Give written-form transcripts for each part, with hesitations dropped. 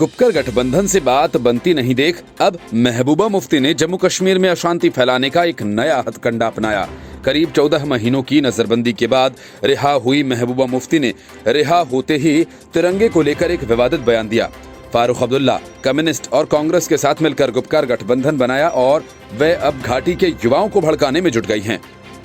गुपकर गठबंधन से बात बनती नहीं देख अब महबूबा मुफ्ती ने जम्मू कश्मीर में अशांति फैलाने का एक नया हथकंडा अपनाया। करीब 14 महीनों की नजरबंदी के बाद रिहा हुई महबूबा मुफ्ती ने रिहा होते ही तिरंगे को लेकर एक विवादित बयान दिया। फारूक अब्दुल्ला कम्युनिस्ट और कांग्रेस के साथ मिलकर गुपकर गठबंधन बनाया और वे अब घाटी के युवाओं को भड़काने में जुट गई हैं।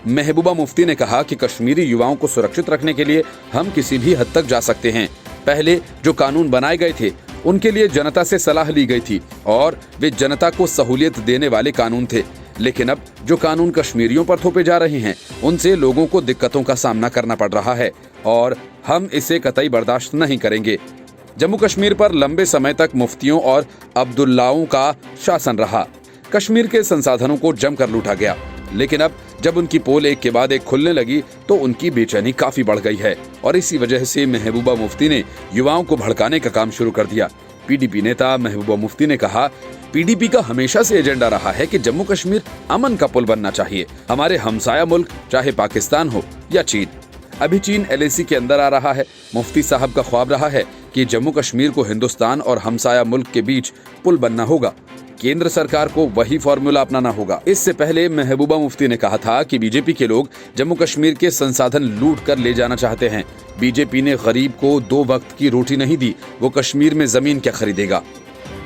महबूबा मुफ्ती ने कहा कि कश्मीरी युवाओं को सुरक्षित रखने के लिए हम किसी भी हद तक जा सकते हैं। पहले जो कानून बनाए गए थे उनके लिए जनता से सलाह ली गई थी और वे जनता को सहूलियत देने वाले कानून थे, लेकिन अब जो कानून कश्मीरियों पर थोपे जा रहे हैं उनसे लोगों को दिक्कतों का सामना करना पड़ रहा है और हम इसे कतई बर्दाश्त नहीं करेंगे। जम्मू कश्मीर पर लंबे समय तक मुफ्तियों और अब्दुल्लाओं का शासन रहा। कश्मीर के संसाधनों को जमकर लूटा गया, लेकिन अब जब उनकी पोल एक के बाद एक खुलने लगी तो उनकी बेचैनी काफी बढ़ गई है और इसी वजह से महबूबा मुफ्ती ने युवाओं को भड़काने का काम शुरू कर दिया। पीडीपी नेता महबूबा मुफ्ती ने कहा, पीडीपी का हमेशा से एजेंडा रहा है कि जम्मू कश्मीर अमन का पुल बनना चाहिए, हमारे हमसाया मुल्क चाहे पाकिस्तान हो या चीन। अभी चीन एलएसी के अंदर आ रहा है। मुफ्ती साहब का ख्वाब रहा है कि जम्मू कश्मीर को हिंदुस्तान और हमसाया मुल्क के बीच पुल बनना होगा। केंद्र सरकार को वही फॉर्मूला अपनाना होगा। इससे पहले महबूबा मुफ्ती ने कहा था कि बीजेपी के लोग जम्मू कश्मीर के संसाधन लूट कर ले जाना चाहते हैं। बीजेपी ने गरीब को 2 वक्त की रोटी नहीं दी, वो कश्मीर में जमीन क्या खरीदेगा।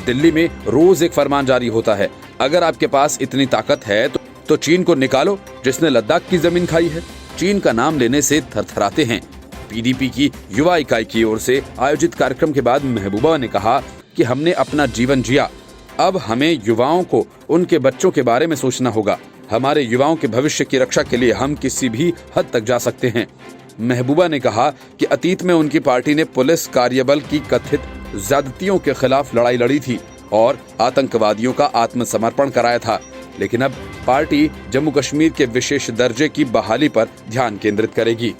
दिल्ली में रोज एक फरमान जारी होता है, अगर आपके पास इतनी ताकत है तो चीन को निकालो जिसने लद्दाख की जमीन खाई है। चीन का नाम लेने से थरथराते हैं। पीडीपी की युवा इकाई की ओर से आयोजित कार्यक्रम के बाद महबूबा ने कहा कि हमने अपना जीवन जिया, अब हमें युवाओं को उनके बच्चों के बारे में सोचना होगा। हमारे युवाओं के भविष्य की रक्षा के लिए हम किसी भी हद तक जा सकते हैं। महबूबा ने कहा कि अतीत में उनकी पार्टी ने पुलिस कार्यबल की कथित ज्यादतियों के खिलाफ लड़ाई लड़ी थी और आतंकवादियों का आत्मसमर्पण कराया था, लेकिन अब पार्टी जम्मू कश्मीर के विशेष दर्जे की बहाली पर ध्यान केंद्रित करेगी।